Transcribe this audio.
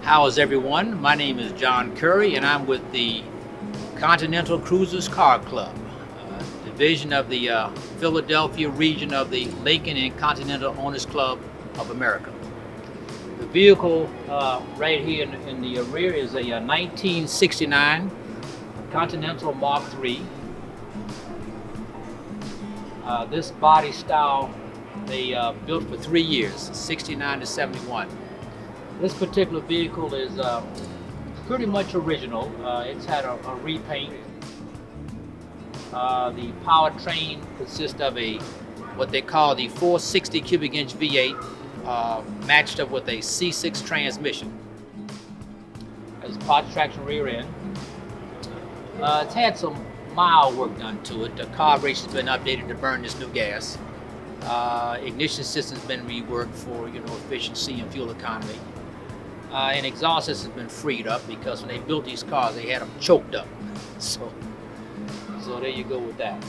How is everyone? My name is John Curry, and I'm with the Continental Cruisers Car Club, division of the Philadelphia region of the Lincoln and Continental Owners Club of America. The vehicle right here in the rear is a 1969 Continental Mark III. This body style they built for 3 years, 69 to 71. This particular vehicle is pretty much original. It's had a repaint. The powertrain consists of what they call the 460 cubic inch V8 matched up with a C6 transmission. There's pod traction rear end. It's had some mild work done to it. The carburetion's been updated to burn this new gas. Ignition system's been reworked for efficiency and fuel economy. And exhaust system's been freed up because when they built these cars, they had them choked up. So there you go with that.